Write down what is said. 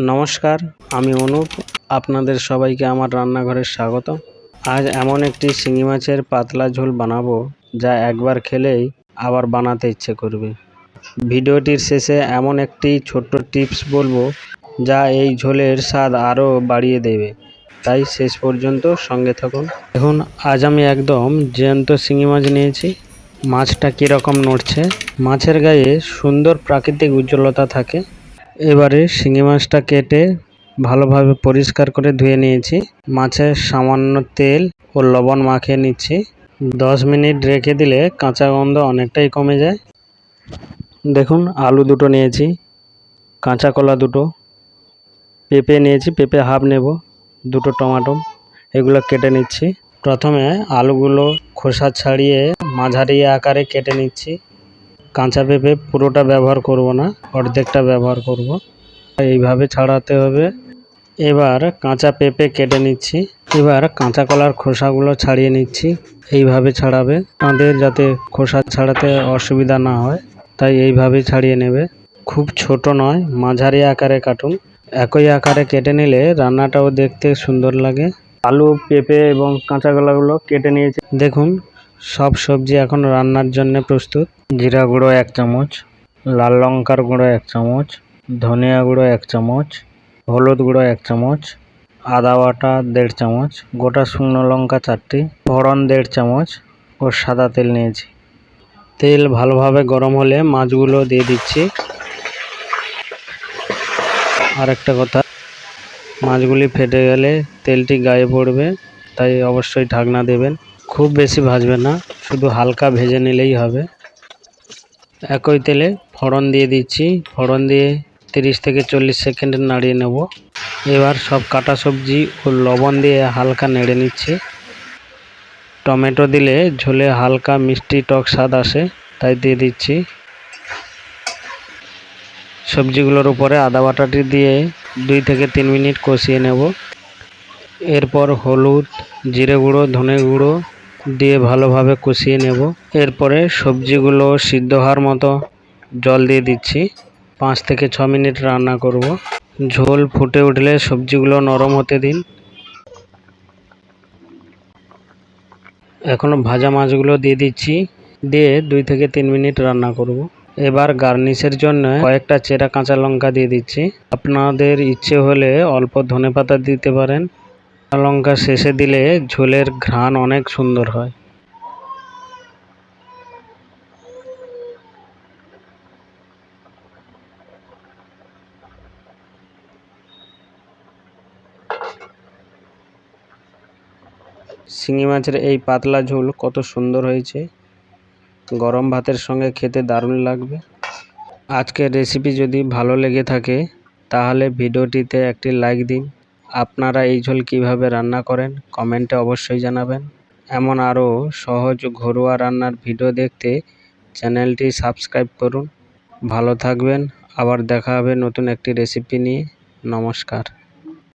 নমস্কার, আমি অনুপ। আপনাদের সবাইকে আমার রান্নাঘরে স্বাগত। আজ এমন একটি শিঙি মাছের পাতলা ঝোল বানাবো যা একবার খেলেই আবার বানাতে ইচ্ছে করবে। ভিডিওটির শেষে এমন একটি ছোট্ট টিপস বলবো যা এই ঝোলের স্বাদ আরও বাড়িয়ে দেবে, তাই শেষ পর্যন্ত সঙ্গে থাকুন। দেখুন, আজ আমি একদম জ্যান্ত শিঙি মাছ নিয়েছি। মাছটা কীরকম নড়ছে, মাছের গায়ে সুন্দর প্রাকৃতিক উজ্জ্বলতা থাকে। এবারে শিঙি মাছটা কেটে ভালোভাবে পরিষ্কার করে ধুয়ে নিয়েছি। মাছে সামান্য তেল ও লবণ মাখিয়ে নিচ্ছি। 10 মিনিট রেখে দিলে কাঁচা গন্ধ অনেকটাই কমে যায়। দেখুন, আলু দুটো নিয়েছি, কাঁচা কলা দুটো, পেঁপে নিয়েছি, পেঁপে হাফ নেব, দুটো টমেটো, এগুলো কেটে নিচ্ছি। প্রথমে আলুগুলো খোসা ছাড়িয়ে মাঝারি আকারে কেটে নিচ্ছি। কাঁচা পেঁপে পুরোটা ব্যবহার করব না, অর্ধেকটা ব্যবহার করব, এইভাবে ছাড়াতে হবে। এবার কাঁচা পেঁপে কেটে নিচ্ছি। এবার কাঁচা কলার খোসাগুলো ছাড়িয়ে নিচ্ছি। এইভাবে ছাড়াবে, তাদের যাতে খোসা ছাড়াতে অসুবিধা না হয়, তাই এইভাবে ছাড়িয়ে নেবে। খুব ছোট নয়, মাঝারি আকারে কাটুন। একই আকারে কেটে নিলে রান্নাটাও দেখতে সুন্দর লাগে। আলু, পেঁপে এবং কাঁচা কলাগুলো কেটে নিয়েছি। দেখুন, সব সবজি এখন রান্নার জন্য প্রস্তুত। জিরা গুঁড়ো 1 চামচ, লাল লঙ্কার গুঁড়ো 1 চামচ, ধনিয়া গুঁড়ো 1 চামচ, হলুদ গুঁড়ো 1 চামচ, আদা বাটা 1.5 চামচ, গোটা শুকনো লঙ্কা 4টি, ফোড়ন 1.5 চামচ ও সাদা তেল নিয়েছি। তেল ভালোভাবে গরম হলে মাছগুলো দিয়ে দিচ্ছি। আর একটা কথা, মাছগুলি ফেটে গেলে তেলটি গায়ে পড়বে, তাই অবশ্যই ঢাকনা দেবেন। খুব বেশি ভাজবেন না, শুধু হালকা ভেজে নিলেই হবে। একই তেলে ফোড়ন দিয়ে দিচ্ছি। ফোড়ন দিয়ে 30 থেকে 40 সেকেন্ড নাড়িয়ে নেব। এবার সব কাটা সবজি ও লবণ দিয়ে হালকা নেড়ে নিচ্ছি। টমেটো দিলে ঝোলে হালকা মিষ্টি টক স্বাদ আসে, তাই দিয়ে দিচ্ছি। সবজিগুলোর উপরে আদা বাটাটি দিয়ে 2 থেকে 3 মিনিট কষিয়ে নেব। এরপর হলুদ, জিরে গুঁড়ো, ধনে গুঁড়ো দিয়ে ভালোভাবে কষিয়ে নেব। এরপরে সবজিগুলো সিদ্ধ হওয়ার মতো জল দিয়ে দিচ্ছি। 5 থেকে 6 মিনিট রান্না করব। ঝোল ফুটে উঠলে সবজিগুলো নরম হতে দিন। এখনো ভাজা মাছগুলো দিয়ে দিচ্ছি, দিয়ে 2 থেকে 3 মিনিট রান্না করব। এবার গার্নিশের জন্য কয়েকটা চেরা কাঁচা লঙ্কা দিয়ে দিচ্ছি। আপনাদের ইচ্ছে হলে অল্প ধনেপাতা দিতে পারেন। কাঁচা লঙ্কা শেষে দিলে ঝোলের ঘ্রাণ অনেক সুন্দর হয়। শিঙি মাছের এই পাতলা ঝোল কত সুন্দর হয়েছে, গরম ভাতের সঙ্গে খেতে দারুণ লাগবে। আজকের রেসিপি যদি ভালো লেগে থাকে তাহলে ভিডিওটিতে একটি লাইক দিন। আপনারা এই ঝোল কিভাবে রান্না করেন কমেন্টে অবশ্যই জানাবেন। এমন আরও সহজ ঘরোয়া রান্নার ভিডিও দেখতে চ্যানেলটি সাবস্ক্রাইব করুন। ভালো থাকবেন, আবার দেখা হবে নতুন একটি রেসিপি নিয়ে। নমস্কার।